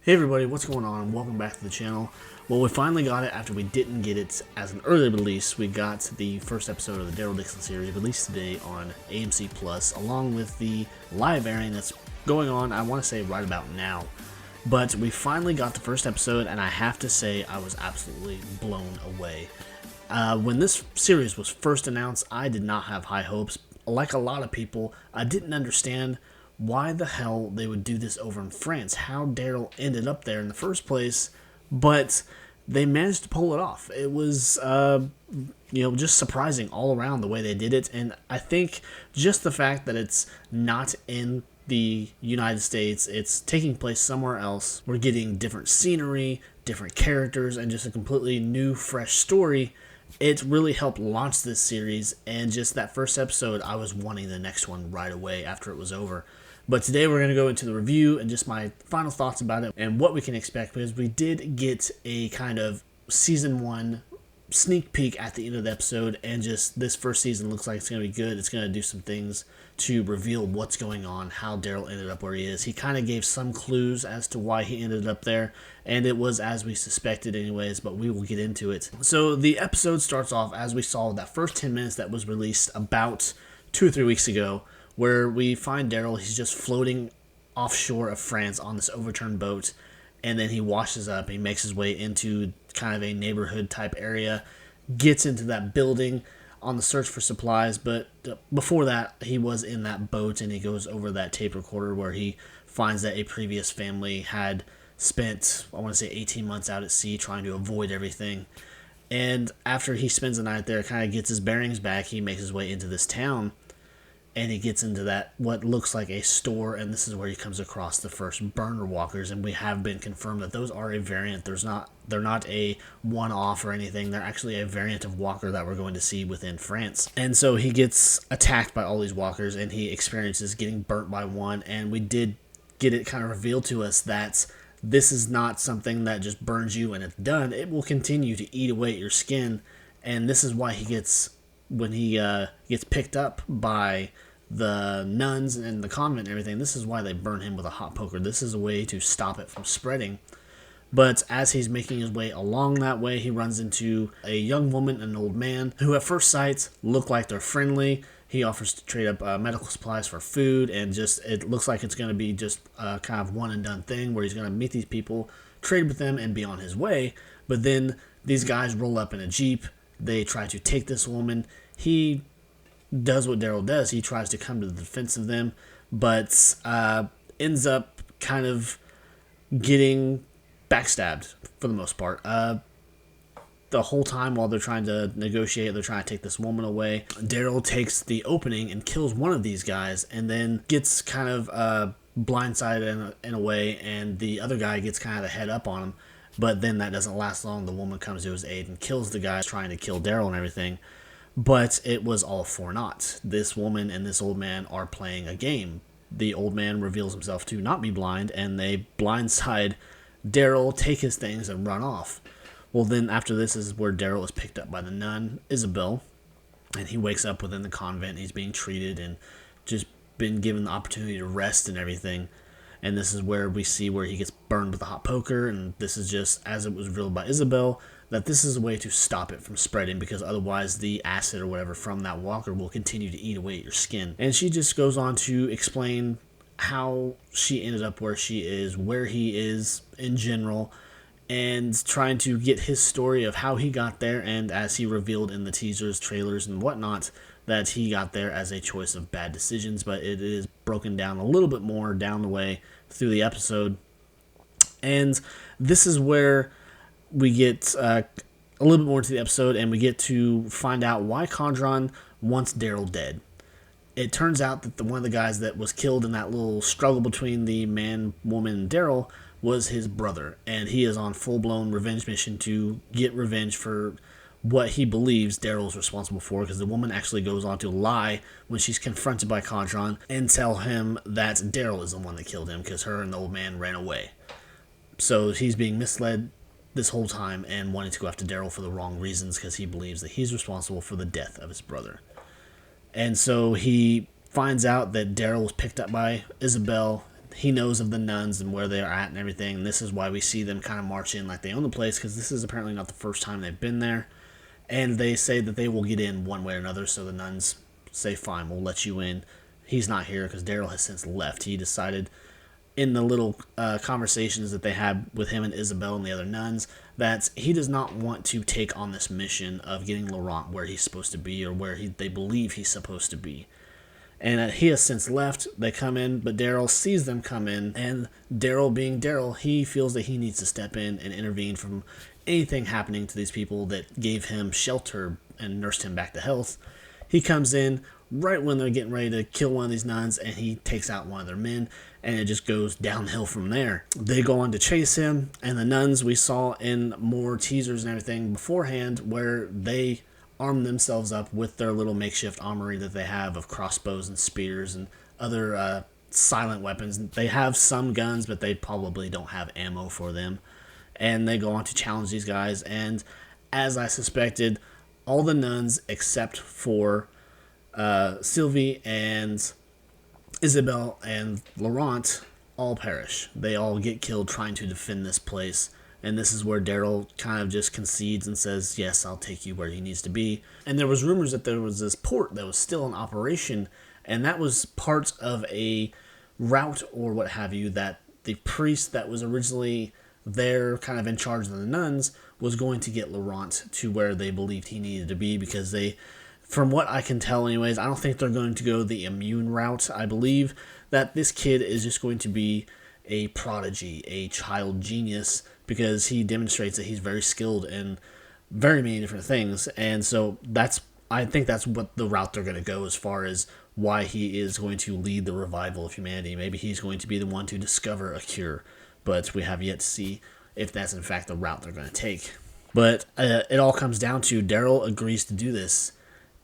Hey everybody, what's going on? Welcome back to the channel. Well, we finally got it after we didn't get it as an early release. We got the first episode of the Daryl Dixon series released today on AMC Plus, along with the live airing that's going on, I want to say right about now. But we finally got the first episode, and I have to say I was absolutely blown away. When this series was first announced, I did not have high hopes. Like a lot of people, I didn't understand why the hell they would do this over in France, how Daryl ended up there in the first place, but they managed to pull it off. It was, just surprising all around the way they did it, and I think just the fact that it's not in the United States, it's taking place somewhere else, we're getting different scenery, different characters, and just a completely new, fresh story. It really helped launch this series, and just that first episode, I was wanting the next one right away after it was over. But today we're going to go into the review and just my final thoughts about it and what we can expect, because we did get a kind of season 1 sneak peek at the end of the episode, and just this first season looks like it's going to be good. It's going to do some things to reveal what's going on, how Daryl ended up where he is. He kind of gave some clues as to why he ended up there, and it was as we suspected anyways, but we will get into it. So the episode starts off as we saw that first 10 minutes that was released about 2 or 3 weeks ago, where we find Daryl. He's just floating offshore of France on this overturned boat, and then he washes up. He makes his way into kind of a neighborhood type area, gets into that building on the search for supplies, but before that, he was in that boat, and he goes over that tape recorder where he finds that a previous family had spent, I want to say 18 months out at sea trying to avoid everything. And after he spends the night there, kind of gets his bearings back, he makes his way into this town, and he gets into that, what looks like a store, and this is where he comes across the first burner walkers, and we have been confirmed that those are a variant. They're not a one-off or anything. They're actually a variant of walker that we're going to see within France. And so he gets attacked by all these walkers, and he experiences getting burnt by one, and we did get it kind of revealed to us that this is not something that just burns you and it's done. It will continue to eat away at your skin, and this is why he gets, when he gets picked up by the nuns and the convent and everything, this is why they burn him with a hot poker. This is a way to stop it from spreading. But as he's making his way along that way, he runs into a young woman and an old man who at first sight look like they're friendly. He offers to trade up medical supplies for food, and just it looks like it's going to be just a kind of one and done thing where he's going to meet these people, trade with them, and be on his way. But then these guys roll up in a Jeep. They try to take this woman. He does what Daryl does. He tries to come to the defense of them, but ends up kind of getting backstabbed for the most part. The whole time while they're trying to negotiate, they're trying to take this woman away, Daryl takes the opening and kills one of these guys, and then gets kind of blindsided in a way, and the other guy gets kind of the head up on him. But then that doesn't last long. The woman comes to his aid and kills the guy trying to kill Daryl and everything. But it was all for naught. This woman and this old man are playing a game. The old man reveals himself to not be blind, and they blindside Daryl, take his things, and run off. Well, then after this is where Daryl is picked up by the nun, Isabel, and he wakes up within the convent. He's being treated and just been given the opportunity to rest and everything. And this is where we see where he gets burned with a hot poker, and this is just, as it was revealed by Isabel, that this is a way to stop it from spreading, because otherwise the acid or whatever from that walker will continue to eat away at your skin. And she just goes on to explain how she ended up where she is, where he is in general, and trying to get his story of how he got there, and as he revealed in the teasers, trailers, and whatnot, that he got there as a choice of bad decisions, but it is broken down a little bit more down the way through the episode. And this is where we get a little bit more into the episode, and we get to find out why Condron wants Daryl dead. It turns out that one of the guys that was killed in that little struggle between the man, woman, and Daryl was his brother, and he is on full-blown revenge mission to get revenge for what he believes Daryl's responsible for, because the woman actually goes on to lie when she's confronted by Condron and tell him that Daryl is the one that killed him, because her and the old man ran away. So he's being misled this whole time and wanting to go after Daryl for the wrong reasons, because he believes that he's responsible for the death of his brother. And so he finds out that Daryl was picked up by Isabel, he knows of the nuns and where they're at and everything. And this is why we see them kind of march in like they own the place, because this is apparently not the first time they've been there. And they say that they will get in one way or another, so the nuns say, fine, we'll let you in. He's not here because Daryl has since left. He decided in the little conversations that they had with him and Isabel and the other nuns that he does not want to take on this mission of getting Laurent where he's supposed to be, or where they believe he's supposed to be. And he has since left. They come in, but Daryl sees them come in, and Daryl being Daryl, he feels that he needs to step in and intervene from anything happening to these people that gave him shelter and nursed him back to health. He comes in right when they're getting ready to kill one of these nuns, and he takes out one of their men, and it just goes downhill from there. They go on to chase him, and the nuns we saw in more teasers and everything beforehand, where they arm themselves up with their little makeshift armory that they have of crossbows and spears and other silent weapons. They have some guns, but they probably don't have ammo for them. And they go on to challenge these guys, and as I suspected, all the nuns except for Sylvie and Isabel and Laurent all perish. They all get killed trying to defend this place. And this is where Daryl kind of just concedes and says, yes, I'll take you where he needs to be. And there was rumors that there was this port that was still in operation, and that was part of a route or what have you that the priest that was originally there kind of in charge of the nuns was going to get Laurent to where they believed he needed to be, because they, from what I can tell anyways, I don't think they're going to go the immune route. I believe that this kid is just going to be a prodigy, a child genius, because he demonstrates that he's very skilled in very many different things. And so I think that's what the route they're going to go as far as why he is going to lead the revival of humanity. Maybe he's going to be the one to discover a cure, but we have yet to see if that's in fact the route they're going to take. But it all comes down to Daryl agrees to do this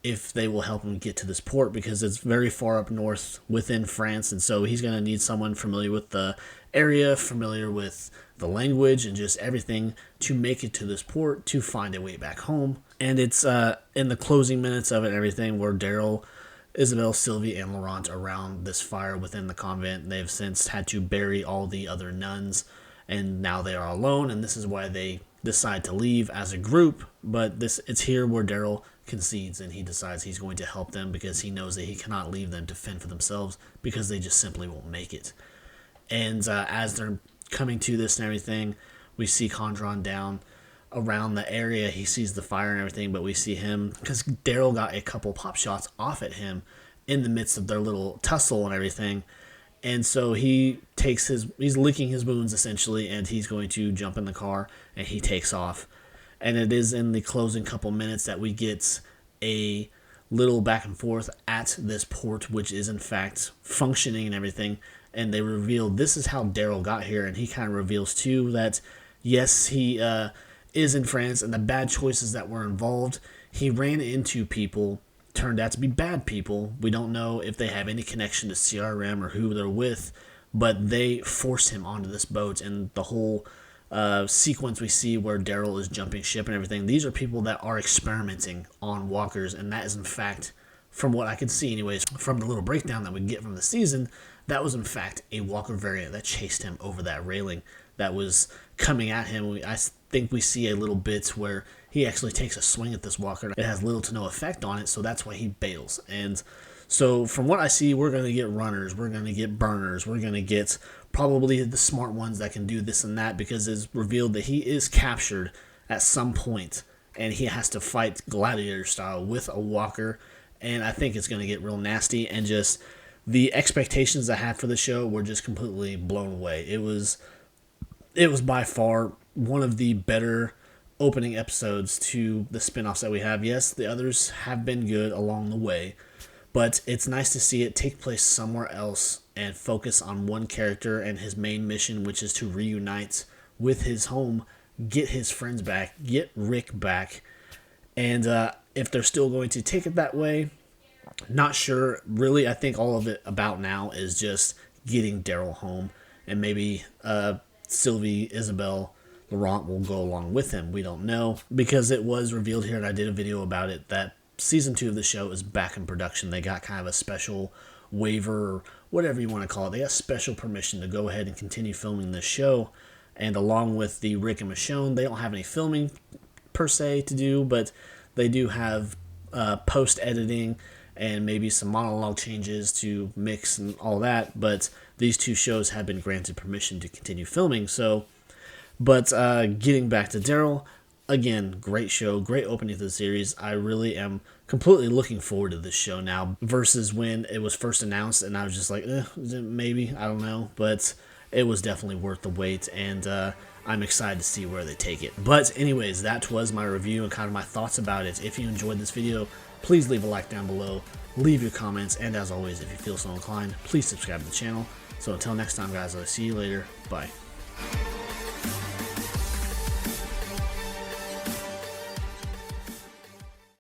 if they will help him get to this port, because it's very far up north within France, and so he's going to need someone familiar with the area, familiar with the language, and just everything to make it to this port to find a way back home. And it's in the closing minutes of it and everything where Daryl, Isabel, Sylvie, and Laurent are around this fire within the convent. They've since had to bury all the other nuns, and now they are alone, and this is why they decide to leave as a group. But it's here where Daryl concedes, and he decides he's going to help them because he knows that he cannot leave them to fend for themselves, because they just simply won't make it. And as they're coming to this and everything, we see Condron down around the area. He sees the fire and everything, but we see him, because Daryl got a couple pop shots off at him in the midst of their little tussle and everything. And so he's licking his wounds essentially, and he's going to jump in the car, and he takes off. And it is in the closing couple minutes that we get a little back and forth at this port, which is in fact functioning and everything. And they reveal this is how Daryl got here, and he kind of reveals too that yes, he is in France, and the bad choices that were involved, he ran into people, turned out to be bad people. We don't know if they have any connection to CRM or who they're with, but they force him onto this boat, and the whole sequence we see where Daryl is jumping ship and everything, these are people that are experimenting on walkers, and that is in fact, from what I could see anyways, from the little breakdown that we get from the season, that was in fact a walker variant that chased him over that railing that was coming at him. I think we see a little bit where he actually takes a swing at this walker. It has little to no effect on it, so that's why he bails. And so from what I see, we're going to get runners, we're going to get burners, we're going to get probably the smart ones that can do this and that, because it's revealed that he is captured at some point, and he has to fight gladiator style with a walker, and I think it's going to get real nasty, and just the expectations I had for the show were just completely blown away. It was by far one of the better opening episodes to the spinoffs that we have. Yes, the others have been good along the way, but it's nice to see it take place somewhere else and focus on one character and his main mission, which is to reunite with his home, get his friends back, get Rick back. And if they're still going to take it that way, not sure. Really, I think all of it about now is just getting Daryl home, and maybe Sylvie, Isabel, Laurent will go along with him. We don't know, because it was revealed here, and I did a video about it, that season 2 of the show is back in production. They got kind of a special waiver or whatever you want to call it. They got special permission to go ahead and continue filming this show. And along with the Rick and Michonne, they don't have any filming per se to do, but they do have post-editing and maybe some monologue changes to mix and all that. But these two shows have been granted permission to continue filming. So, but getting back to Daryl, again, great show, great opening to the series. I really am completely looking forward to this show now versus when it was first announced and I was just like, maybe, I don't know. But it was definitely worth the wait, and I'm excited to see where they take it. But anyways, that was my review and kind of my thoughts about it. If you enjoyed this video, please leave a like down below, leave your comments, and as always, if you feel so inclined, please subscribe to the channel. So until next time, guys, I'll see you later. Bye.